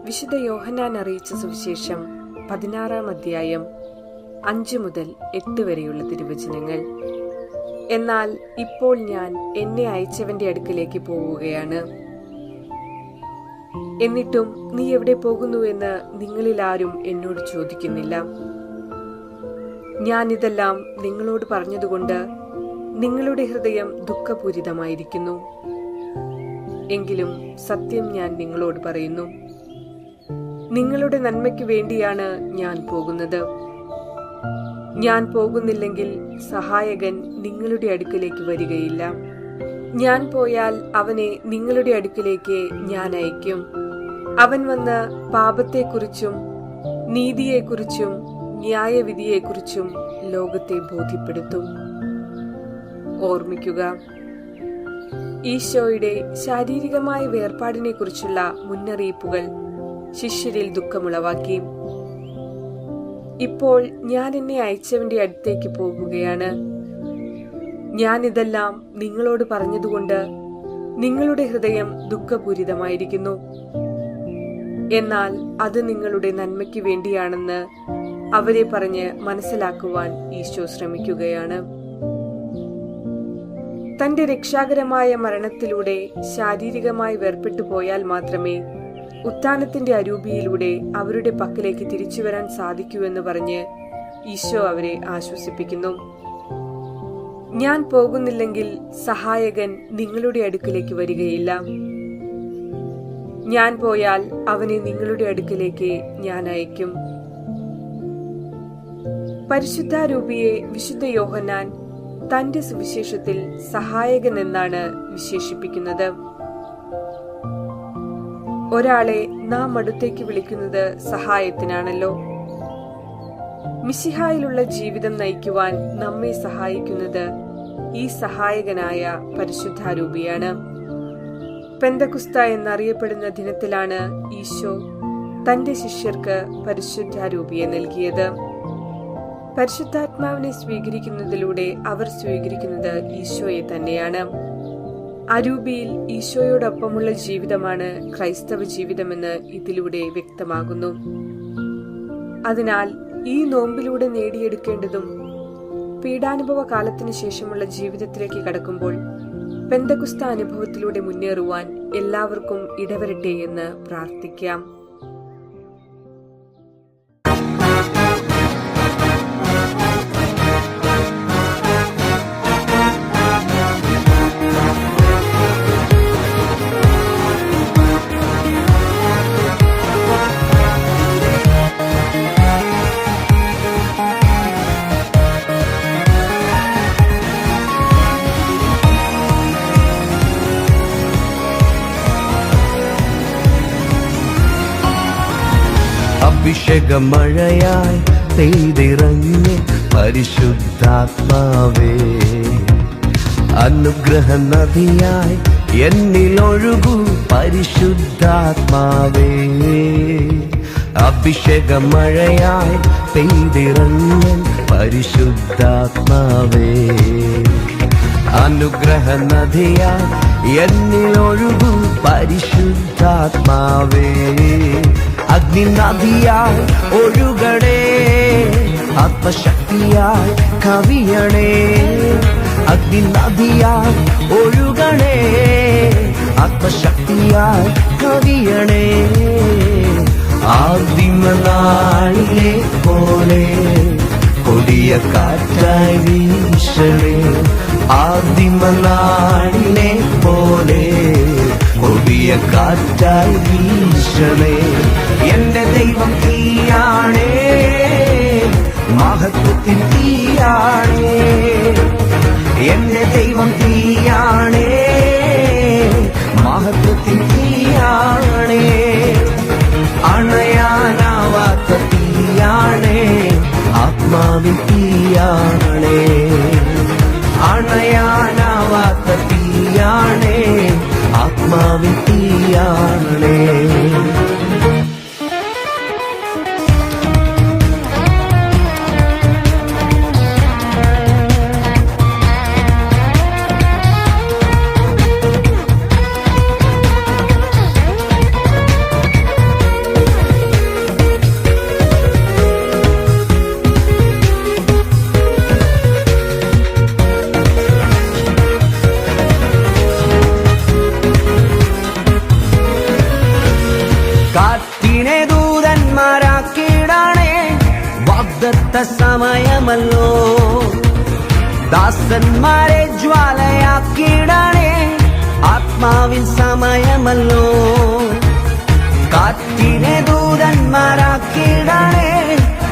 വിശുദ്ധ യോഹന്നാൻ അറിയിച്ച സുവിശേഷം 16-ാം അധ്യായം 5 മുതൽ 8 വരെയുള്ള തിരുവചനങ്ങൾ. എന്നാൽ ഇപ്പോൾ ഞാൻ എന്നെ അയച്ചവന്റെ അടുക്കിലേക്ക് പോവുകയാണ്. എന്നിട്ടും നീ എവിടെ പോകുന്നുവെന്ന് നിങ്ങളിൽ ആരും എന്നോട് ചോദിക്കുന്നില്ല. ഞാൻ ഇതെല്ലാം നിങ്ങളോട് പറഞ്ഞതുകൊണ്ട് നിങ്ങളുടെ ഹൃദയം ദുഃഖപൂരിതമായിരിക്കുന്നു. എങ്കിലും സത്യം ഞാൻ നിങ്ങളോട് പറയുന്നു, നിങ്ങളുടെ നന്മയ്ക്ക് വേണ്ടിയാണ് ഞാൻ പോകുന്നത്. ഞാൻ പോകുന്നില്ലെങ്കിൽ സഹായകൻ നിങ്ങളുടെ അടുക്കിലേക്ക് വരികയില്ല. ഞാൻ പോയാൽ അവനെ നിങ്ങളുടെ അടുക്കിലേക്ക് ഞാൻ അയക്കും. അവൻ വന്ന് പാപത്തെക്കുറിച്ചും നീതിയെക്കുറിച്ചും ന്യായവിധിയെക്കുറിച്ചും ലോകത്തെ ബോധ്യപ്പെടുത്തും. ഓർമ്മിക്കുക, ഈശോയുടെ ശാരീരികമായ വേർപാടിനെ കുറിച്ചുള്ള മുന്നറിയിപ്പുകൾ ശിഷ്യരിൽ ദുഃഖമുളവാക്കി. ഇപ്പോൾ ഞാൻ എന്നെ അയച്ചവന്റെ അടുത്തേക്ക് പോകുകയാണ്. ഞാൻ ഇതെല്ലാം നിങ്ങളോട് പറഞ്ഞതുകൊണ്ട് നിങ്ങളുടെ ഹൃദയം ദുഃഖപൂരിതമായിരിക്കുന്നു. എന്നാൽ അത് നിങ്ങളുടെ നന്മയ്ക്ക് വേണ്ടിയാണെന്ന് അവരെ പറഞ്ഞ് മനസ്സിലാക്കുവാൻ ഈശോ ശ്രമിക്കുകയാണ്. തന്റെ രക്ഷാകരമായ മരണത്തിലൂടെ ശാരീരികമായി വേർപെട്ടു പോയാൽ മാത്രമേ ഉത്ഥാനത്തിന്റെ അരൂപിയിലൂടെ അവരുടെ പക്കലേക്ക് തിരിച്ചു വരാൻ സാധിക്കൂവെന്ന് പറഞ്ഞ് ഈശോ അവരെ ആശ്വസിപ്പിക്കുന്നു. ഞാൻ പോകുന്നില്ലെങ്കിൽ സഹായകൻ നിങ്ങളുടെ അടുക്കിലേക്ക് വരികയില്ല. ഞാൻ പോയാൽ അവനെ നിങ്ങളുടെ അടുക്കിലേക്ക് ഞാൻ അയക്കും. പരിശുദ്ധാരൂപിയെ വിശുദ്ധ യോഹന്നാൻ തന്റെ സുവിശേഷത്തിൽ സഹായകൻ എന്നാണ് വിശേഷിപ്പിക്കുന്നത്. ഒരാളെ നാം അടുത്തേക്ക് വിളിക്കുന്നത് സഹായത്തിനാണല്ലോ. മിശിഹായിലുള്ള ജീവിതം നയിക്കുവാൻ നമ്മെ സഹായിക്കുന്നത് ഈ സഹായകനായ പരിശുദ്ധാരൂപിയാണ്. പെന്തക്കുസ്ത എന്നറിയപ്പെടുന്ന ദിനത്തിലാണ് ഈശോ തന്റെ ശിഷ്യർക്ക് പരിശുദ്ധാരൂപിയെ നൽകിയത്. പരിശുദ്ധാത്മാവിനെ സ്വീകരിക്കുന്നതിലൂടെ അവർ സ്വീകരിക്കുന്നത് ഈശോയെ തന്നെയാണ്. അരൂപിയിൽ ഈശോയോടൊപ്പമുള്ള ജീവിതമാണ് ക്രൈസ്തവ ജീവിതമെന്ന് ഇതിലൂടെ വ്യക്തമാകുന്നു. അതിനാൽ ഈ നോമ്പിലൂടെ നേടിയെടുക്കേണ്ടതും പീഡാനുഭവ കാലത്തിനു ശേഷമുള്ള ജീവിതത്തിലേക്ക് കടക്കുമ്പോൾ പെന്തക്കുസ്ത അനുഭവത്തിലൂടെ മുന്നേറുവാൻ എല്ലാവർക്കും ഇടവരട്ടെ എന്ന് പ്രാർത്ഥിക്കാം. അഭിഷേകമഴയായി പെയ്തിറങ്ങി പരിശുദ്ധാത്മാവേ, അനുഗ്രഹ നദിയായി എന്നിലൊഴുകൂ പരിശുദ്ധാത്മാവേ. അഭിഷേകമഴയായി പെയ്തിറങ്ങി പരിശുദ്ധാത്മാവേ, അനുഗ്രഹ നദിയായി എന്നിലൊഴുകൂ പരിശുദ്ധാത്മാവേ. അഗ്നിനദിയായി ഒഴുകണേ, ആത്മശക്തിയായി കവിയണേ. അഗ്നിനദിയായി ഒഴുകണേ, ആത്മശക്തിയായി കവിയണേ. ആദിമനാളിലെ പോലെ കൊടിയ കാറ്റായി വീശണേ. ആദിമനാളിലെ പോലെ കൊടിയ കാറ്റായി വീശണേ. എന്റെ ദൈവം തീയാണേ, മഹത്വത്തിൻ തീയാണേ. എന്റെ ദൈവം തീയാണേ, മഹത്വത്തിൻ തീയാണേ. അണയാനാവാത്ത തീയാണേ, ആത്മാവിൻ തീയാണേ. അണയാനാവാത്ത തീയാണേ, ആത്മാവിൻ തീയാണേ. വാഗ്ദത്ത സമയമല്ലോ. ദാസന്മാരെ ജ്വാലയാക്കിയിടണേ, ആത്മാവിൻ സമയമല്ലോ. കാറ്റിനെ ദൂതന്മാരാക്കിയിടണേ,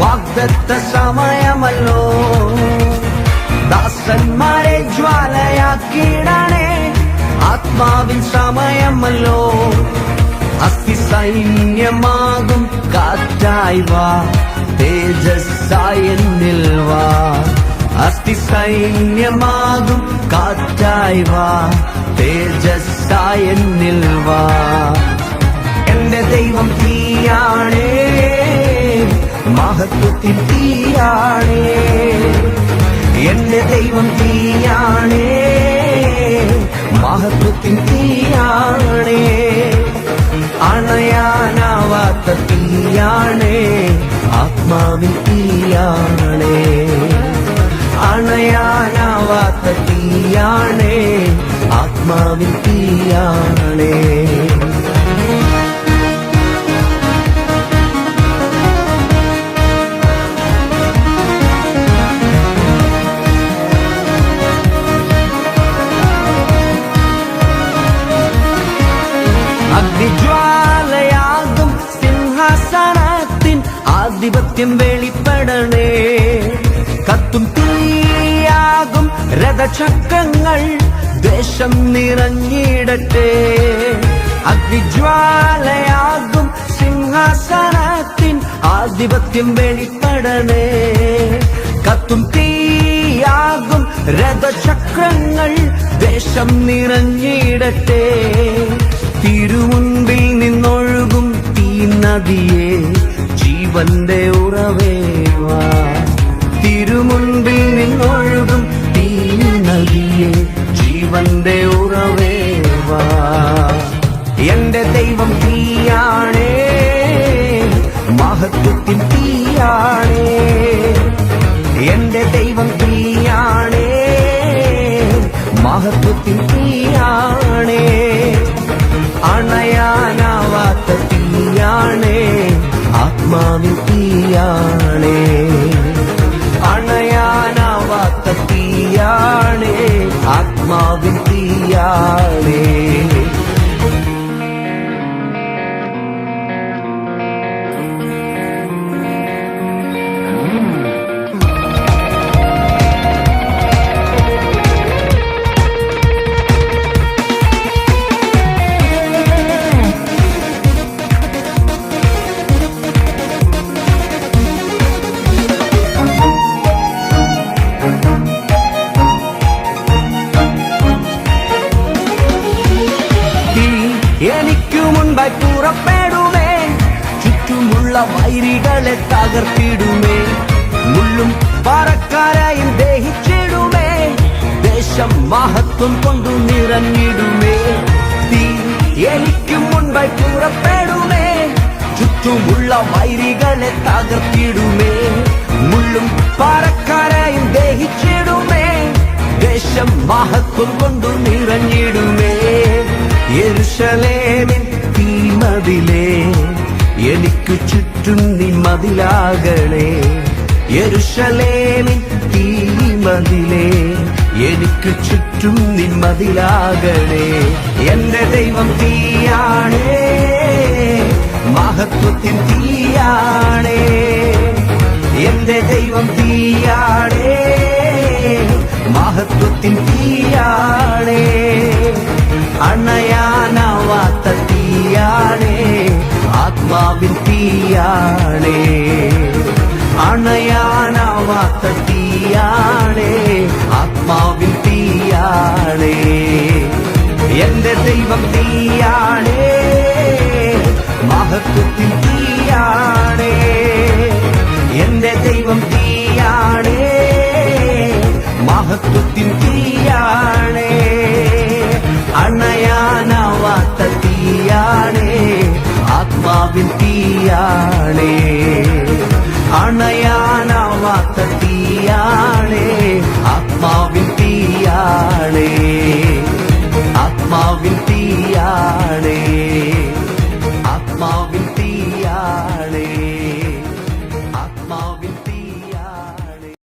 വാഗ്ദത്ത സമയമല്ലോ. ദാസന്മാരെ ജ്വാലയാക്കിയിടണേ, ആത്മാവിൻ സമയമല്ലോ. അസ്ഥിസൈന്യമാകും കാറ്റായി വാ, തേജസ്സായി എന്നിൽ വാ. അസ്ഥിസൈന്യമാകും കാറ്റായി വാ, തേജസ്സായി എന്നിൽ വാ. എന്റെ ദൈവം തീയാണേ, മഹത്വത്തിൻ തീയാണേ. എന്റെ ദൈവം തീയാണേ, മഹത്വത്തിൻ തീയാണേ. അണയാനാവാത്ത തീയാണേ, ആത്മാവിൻ തീയാണേ. അണയാനാവാത്ത തീയാണേ, ആത്മാവിൻ തീയാണേ. അഗ്നിജ്വാലയാകും സിംഹാസനത്തിൻ ആധിപത്യം വെളിപ്പെടണേ. കത്തും തീയാകും രഥചക്രങ്ങൾ ദേശം നിറഞ്ഞിടട്ടെ. അഗ്നിജ്വാലയാകും സിംഹാസനത്തിൻ ആധിപത്യം വെളിപ്പെടണേ. കത്തും തീയാകും രഥചക്രങ്ങൾ ദേശം നിറഞ്ഞിടട്ടെ. തിരുമുൻപിൽ നിന്നൊഴുകും തീ നദിയെ, ജീവന്റെ ഉറവേവാ. തിരുമുൻപിൽ നിന്നൊഴുകും തീ നദിയെ, ജീവന്റെ ഉറവേവാ. എന്റെ ദൈവം തീയാണേ, മഹത്വത്തിൻ തീയാണേ. എന്റെ ദൈവം തീയാണേ, മഹത്വത്തിൻ തീയാണേ. അണയാനാവാത്ത തീയാണേ, ആത്മാവിൻ തീയാണേ. അണയാനാവാത്ത തീയാണേ, ആത്മാവിൻ തീയാണേ. എനിക്കു മുൻപായി പുറപ്പെടുമേ, ചുറ്റുമുള്ള വൈരികളെ തകർത്തിടുമേ. മുള്ളും പാറക്കാരായും ദഹിച്ചിടുമേ, ദേശം മഹത്വം കൊണ്ടു നിറഞ്ഞിടുമേ. തീ എനിക്കു മുൻപായി പുറപ്പെടുമേ, ചുറ്റുമുള്ള വൈരികളെ തകർത്തിടുമേ. മുള്ളും പാറക്കാരായും ദഹിച്ചിടുമേ, ദേശം മഹത്വം കൊണ്ടു നിറഞ്ഞിടുമേ. യെരൂശലേമിൻ തീമതിലേ, എനിക്കു ചുറ്റും നീ മതിലാകണേ. യെരൂശലേമിൻ തീമതിലേ, എനിക്കു ചുറ്റും നീ മതിലാകണേ. എന്റെ ദൈവം തീയാണേ, മഹത്വത്തിൻ തീയാണേ. എന്റെ ദൈവം തീയാണേ, മഹത്വത്തിൻ തീയാണേ. അണയാനാവാത്ത തീയാണേ, ആത്മാവിൻ തീയാണേ. അണയാനാവാത്ത തീയാണേ, ആത്മാവിൻ തീയാണേ. എന്റെ ദൈവം തീയാണേ, മഹത്വത്തിൻ തീയാണേ. എന്റെ ദൈവം തീയാണേ, മഹത്വത്തിൻ തീയാണേ. അണയാനാവാത്ത തീയാണേ, ആത്മാവിൻ തീയാണേ. അണയാനാവാത്ത